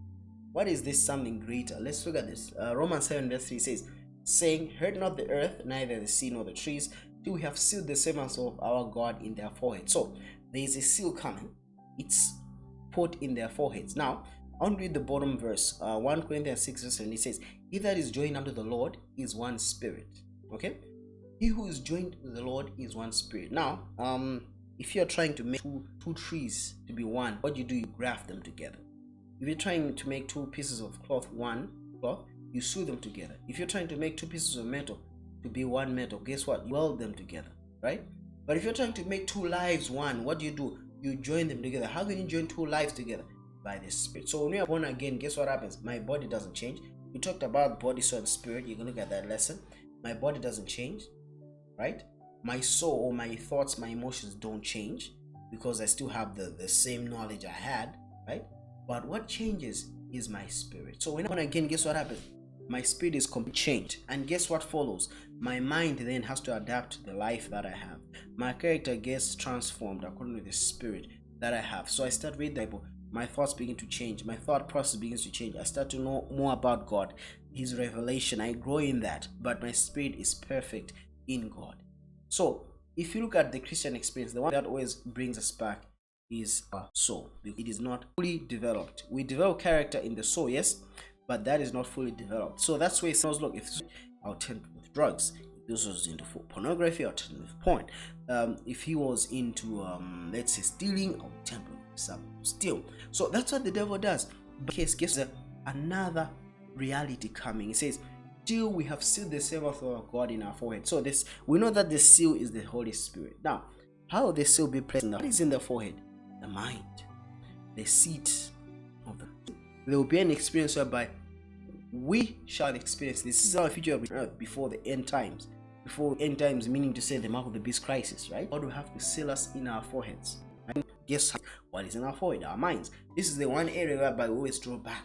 What is this something greater? Let's look at this. Romans 7 verse 3 says, saying, hurt not the earth, neither the sea nor the trees, till we have sealed the servants of our God in their foreheads. So there is a seal coming. It's put in their foreheads. Now, I want to read the bottom verse. 1 Corinthians 6 verse 7. It says, he that is joined unto the Lord is one spirit. Okay? He who is joined with the Lord is one spirit. Now, if you're trying to make two trees to be one, what you do, you graft them together. If you're trying to make two pieces of cloth one cloth, you sew them together. If you're trying to make two pieces of metal to be one metal, guess what? You weld them together, right? But if you're trying to make two lives one, what do? You join them together. How can you join two lives together? By the Spirit. So when we are born again, guess what happens? My body doesn't change. We talked about body, soul, and spirit. You're going to look at that lesson. My body doesn't change, right? My soul or my thoughts, my emotions don't change because I still have the same knowledge I had, right? But what changes is my spirit. So when I'm born again, guess what happens? My spirit is completely changed. And guess what follows? My mind then has to adapt to the life that I have. My character gets transformed according to the spirit that I have. So I start reading the Bible. My thoughts begin to change. My thought process begins to change. I start to know more about God, His revelation. I grow in that. But my spirit is perfect in God. So if you look at the Christian experience, the one that always brings us back is our soul. It is not fully developed. We develop character in the soul, yes, but that is not fully developed. So that's why it sounds, look, if I'll turn with drugs, if this was into pornography, I'll turn with porn. If he was into let's say stealing, I'll turn with some steal. So that's what the devil does. But guess another reality coming. It says, still we have sealed the Sabbath of God in our forehead. So this, we know that the seal is the Holy Spirit. Now, how will the seal be placed? What is in the forehead? The mind, the seat of the. There will be an experience whereby we shall experience this. This is our future of earth before the end times. Before end times, meaning to say the mark of the beast crisis, right? God will have to seal us in our foreheads. And guess what is in our forehead? Our minds. This is the one area whereby we always draw back.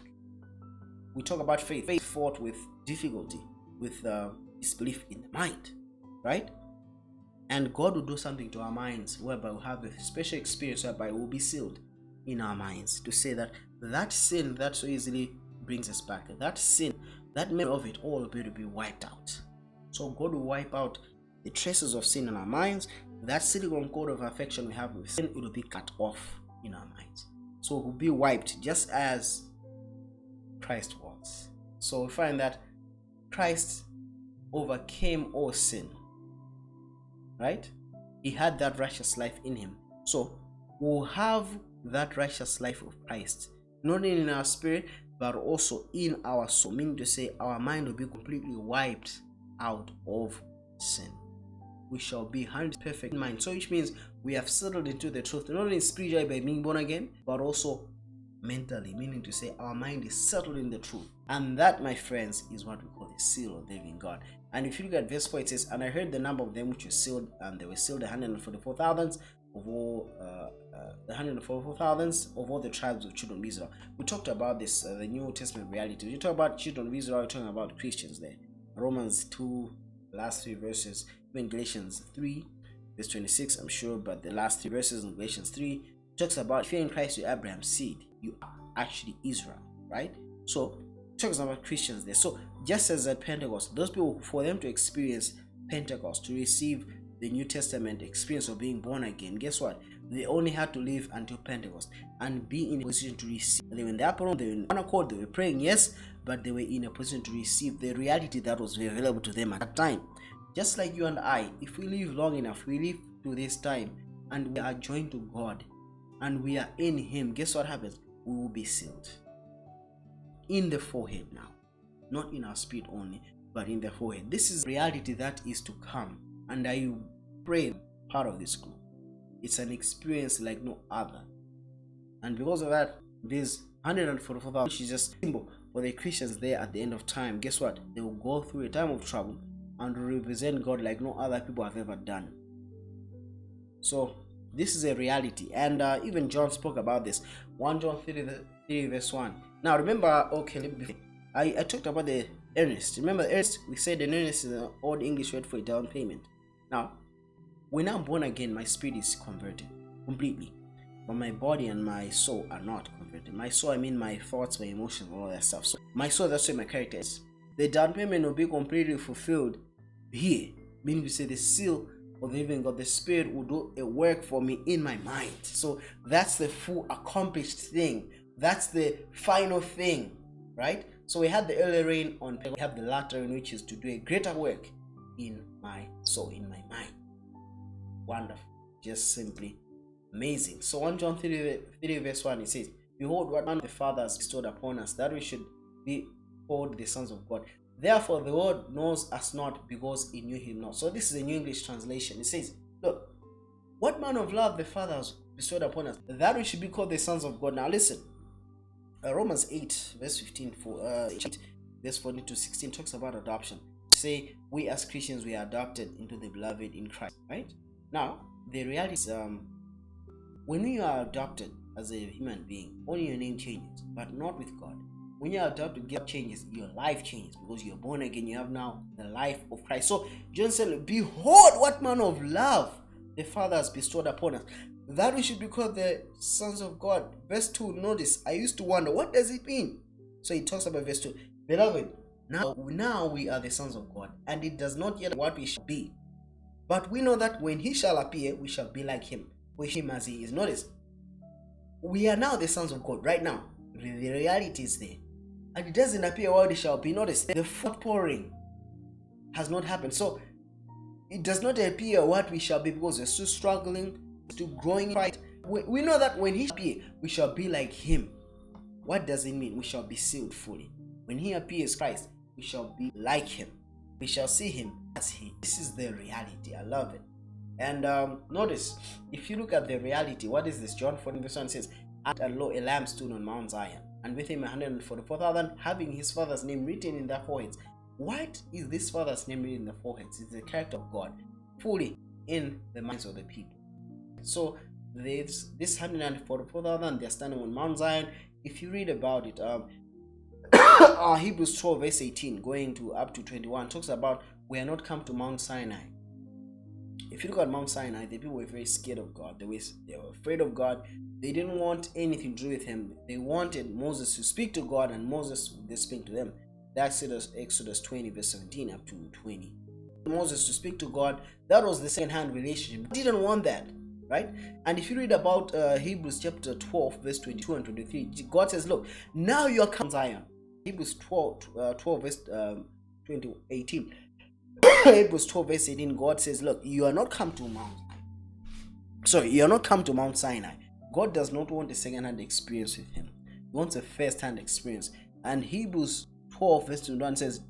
We talk about faith. Faith fought with difficulty, with disbelief in the mind, right? And God will do something to our minds whereby we'll have a special experience whereby we'll be sealed in our minds to say that that sin that so easily brings us back, that sin, that memory of it all will be to be wiped out. So God will wipe out the traces of sin in our minds. That silicon code of affection we have with sin, it will be cut off in our minds. So it will be wiped just as Christ was. So we find that Christ overcame all sin, right? He had that righteous life in him. So we'll have that righteous life of Christ, not only in our spirit, but also in our soul, meaning to say our mind will be completely wiped out of sin. We shall be 100% perfect in mind. So which means we have settled into the truth, not only spiritually by being born again, but also mentally, meaning to say our mind is settled in the truth. And that, my friends, is what we call the seal of the living God. And if you look at verse 4, it says, and I heard the number of them which were sealed, and they were sealed 144,000 of all of all the tribes of children of Israel. We talked about this, the New Testament reality. When you talk about children of Israel, you're talking about Christians there. Romans 2, last 3 verses, even Galatians 3, verse 26, I'm sure, but the last 3 verses in Galatians 3 talks about if you're in Christ, you're Abraham's seed. You are actually Israel, right? So talks about Christians there. So just as at Pentecost, those people, for them to experience Pentecost, to receive the New Testament experience of being born again, guess what? They only had to live until Pentecost and be in a position to receive. They were in the upper room, they were in one accord, they were praying, yes, but they were in a position to receive the reality that was available to them at that time. Just like you and I, if we live long enough, we live to this time and we are joined to God and we are in Him, guess what happens? We will be sealed in the forehead now, not in our spirit only, but in the forehead. This is reality that is to come, and I pray part of this group. It's an experience like no other, and because of that, this 144,000, which is just symbol for the Christians there at the end of time. Guess what? They will go through a time of trouble and represent God like no other people have ever done. So this is a reality, and even John spoke about this. 1 John 3 verse 1. Now remember, I talked about the earnest. Remember the earnest? We said an earnest is an old English word for a down payment. Now, when I'm born again, my spirit is converted completely, but my body and my soul are not converted. My soul, I mean my thoughts, my emotions, all that stuff. So my soul, that's where my character is. The down payment will be completely fulfilled here, meaning to say the seal of the living God, the Spirit will do a work for me in my mind. So that's the full accomplished thing. That's the final thing, right? So we had the early rain on, we have the latter rain, which is to do a greater work in my soul, in my mind. Wonderful. Just simply amazing. So 1 John 3 verse 1, it says, behold, what man the Father has bestowed upon us, that we should be called the sons of God. Therefore the world knows us not, because it knew him not. So this is a New English translation. It says, look, what manner of love the Father has bestowed upon us, that we should be called the sons of God. Now listen, Romans 8 verse 15 8 verse 14 to 16 talks about adoption. Say we as Christians, we are adopted into the beloved in Christ, right? Now the reality is, when you are adopted as a human being, only your name changes, but not with God. When you are adopted, God changes, your life changes, because you're born again. You have now the life of Christ. So John said, behold, what manner of love the Father has bestowed upon us, that we should be called the sons of God. Verse 2, notice, I used to wonder, what does it mean? So he talks about verse 2. Beloved, now we are the sons of God, and it does not yet what we shall be. But we know that when he shall appear, we shall be like him, for him as he is. Notice, we are now the sons of God right now. The reality is there. And it doesn't appear what it shall be. Notice, the outpouring has not happened. So it does not appear what we shall be, because we're still struggling, still growing in Christ. We know that when he shall appear, we shall be like him. What does it mean? We shall be sealed fully. When he appears, Christ, we shall be like him. We shall see him as he. This is the reality. I love it. And notice, if you look at the reality, what is this? John 14 verse 1 says, and lo, a lamb stood on Mount Zion, and with him 144,000, having his father's name written in their foreheads. What is this father's name written in the foreheads? It's the character of God, fully in the minds of the people. So this 144,000, they're standing on Mount Zion. If you read about it, Hebrews 12 verse 18 going to up to 21 talks about we are not come to Mount Sinai. If you look at Mount Sinai, the people were very scared of God. They were afraid of God. They didn't want anything to do with him. They wanted Moses to speak to God, and Moses would speak to them. That's Exodus 20 verse 17 up to 20. Moses to speak to God, that was the second-hand relationship. They didn't want that, right? And if you read about Hebrews chapter 12 verse 22 and 23, God says, look, now you are come to Zion. Hebrews 12 verse 18. Hebrews 12 verse 18, God says, look, you are not come to Mount Sinai. God does not want a second-hand experience with him. He wants a first-hand experience. And Hebrews 12 verse 21 says,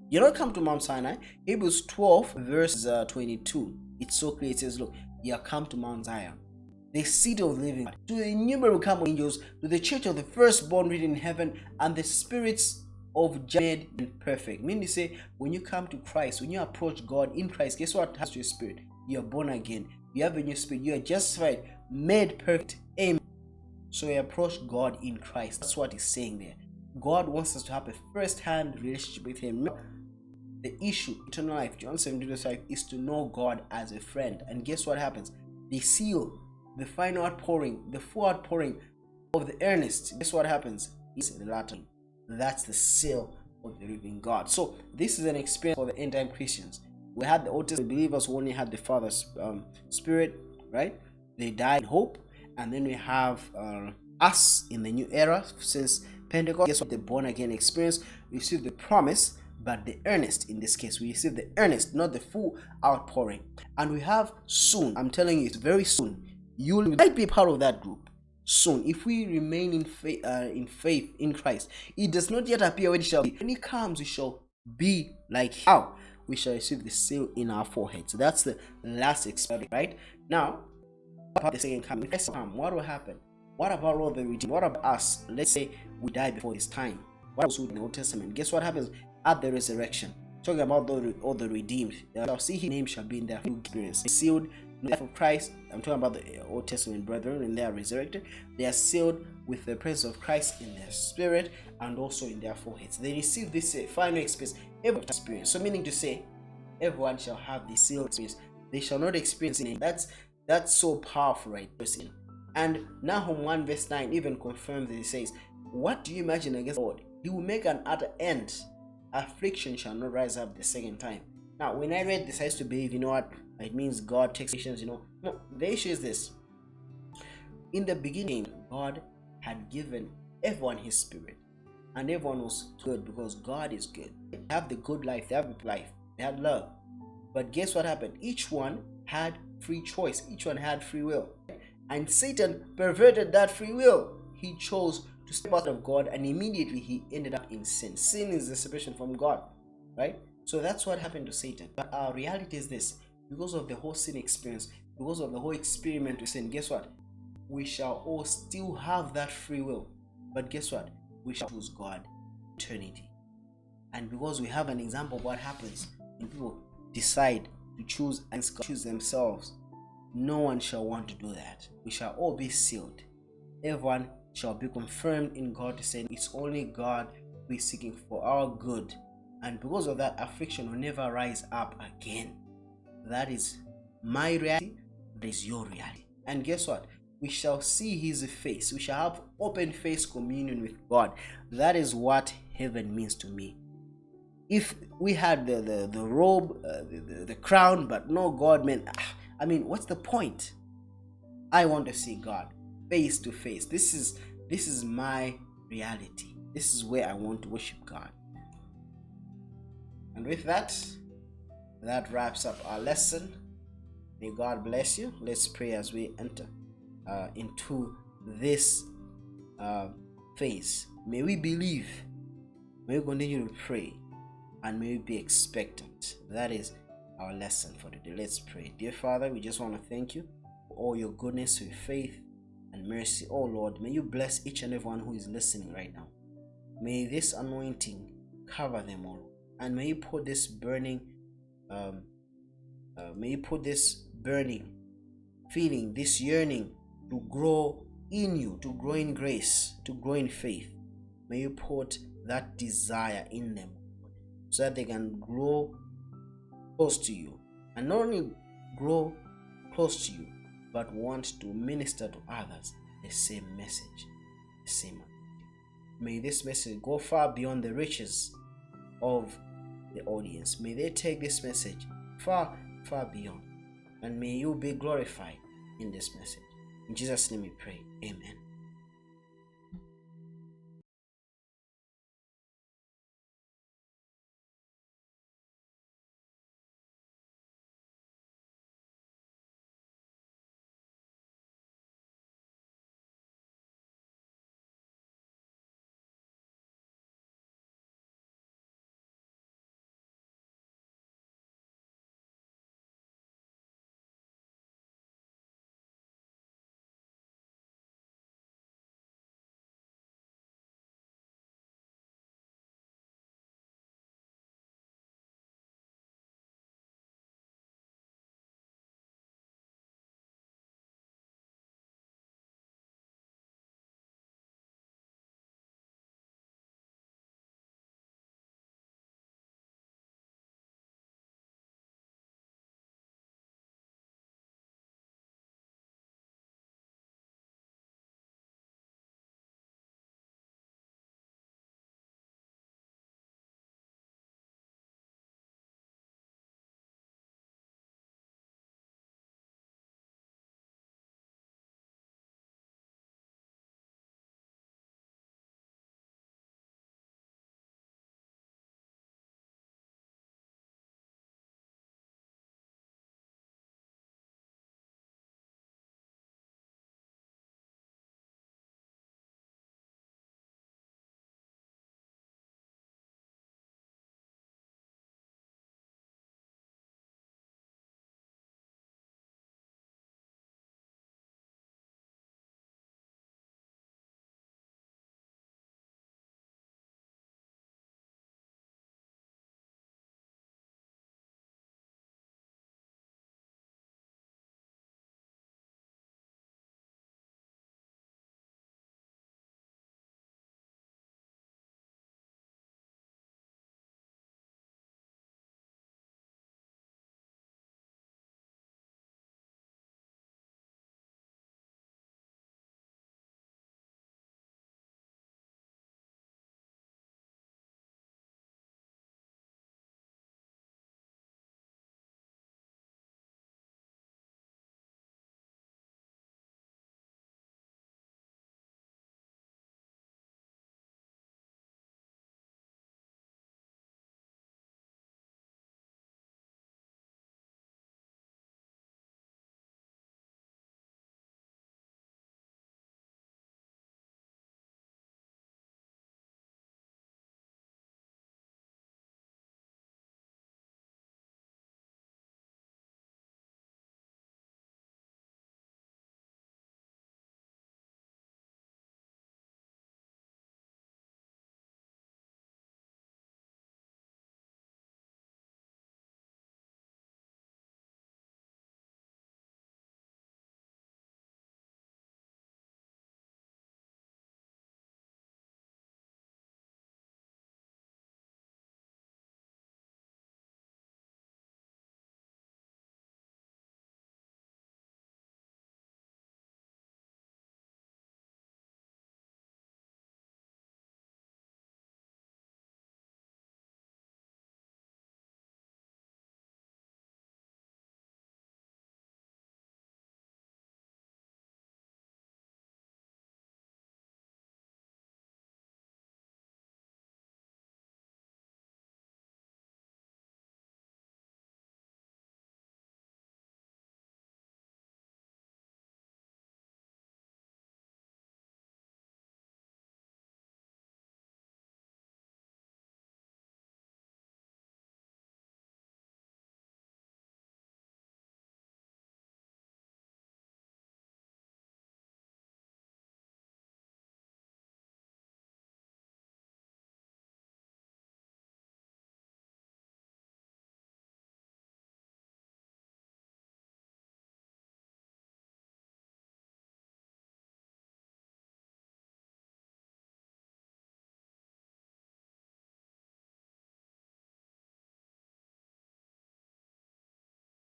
you're not come to Mount Sinai. Hebrews 12 verse 22, it's so clear. It says, look, you are come to Mount Zion, the city of the living God, to the innumerable company of angels, to the church of the firstborn written in heaven, and the spirits of made and perfect. Meaning to say, when you come to Christ, when you approach God in Christ, guess what happens to your spirit? You are born again. You have a new spirit. You are justified, made perfect. Amen. So we approach God in Christ. That's what he's saying there. God wants us to have a first-hand relationship with him. The issue, eternal life, John 17:5, is to know God as a friend. And guess what happens? The seal, the final outpouring, the full outpouring of the earnest, guess what happens? Is the Latin. That's the seal of the living God. So this is an experience for the end time Christians. We had the Old Testament believers who only had the Father's Spirit, right? They died in hope. And then we have us in the new era since Pentecost. Guess what? The born again experience. We receive the promise, but the earnest in this case. We receive the earnest, not the full outpouring. And we have soon, I'm telling you, it's very soon. You might be part of that group. Soon, if we remain in faith in Christ, it does not yet appear when it shall be. When he comes, we shall be like how we shall receive the seal in our foreheads. So that's the last experience, right? Now, about the second coming, what will happen? What about all the redeemed? What about us? Let's say we die before this time. What else in the Old Testament? Guess what happens at the resurrection? Talking about all the redeemed, shall see his name shall be in their experience. Sealed in the life of Christ. I'm talking about the Old Testament brethren, and they are resurrected. They are sealed with the presence of Christ in their spirit and also in their foreheads. They receive this final experience, every experience. So meaning to say, everyone shall have this sealed experience. They shall not experience it. That's so powerful, right? And Nahum 1 verse 9 even confirms it. It says, what do you imagine against the Lord? He will make an utter end. Affliction shall not rise up the second time. Now, when I read this, I used to believe, you know what? It means God takes patience, No, the issue is this. In the beginning, God had given everyone his spirit. And everyone was good because God is good. They have the good life. They have life. They have love. But guess what happened? Each one had free choice. Each one had free will. And Satan perverted that free will. He chose to step out of God, and immediately he ended up in sin. Sin is the separation from God, right? So that's what happened to Satan. But our reality is this: because of the whole sin experience, because of the whole experiment with sin, guess what? We shall all still have that free will. But guess what? We shall choose God eternity. And because we have an example of what happens when people decide to choose and choose themselves, no one shall want to do that. We shall all be sealed. Everyone shall be confirmed in God to say it's only God who is seeking for our good. And because of that, affliction will never rise up again. That is my reality. That is your reality. And guess what? We shall see his face. We shall have open face communion with God. That is what heaven means to me. If we had the robe, the crown, but no God, man, I mean, what's the point? I want to see God face to face. This is my reality. This is where I want to worship God. And with that wraps up our lesson. May God bless you. Let's pray as we enter into this phase. May we believe. May we continue to pray. And may we be expectant. That is our lesson for today. Let's pray. Dear Father, we just want to thank you for all your goodness, your faith, and mercy. Oh Lord, may you bless each and everyone who is listening right now. May this anointing cover them all. And may you put this burning feeling, this yearning to grow in you, to grow in grace, to grow in faith. May you put that desire in them so that they can grow close to you. And not only grow close to you, but want to minister to others the same message, the same. May this message go far beyond the riches of the audience. May they take this message far, far beyond. And may you be glorified in this message. In Jesus' name we pray. Amen.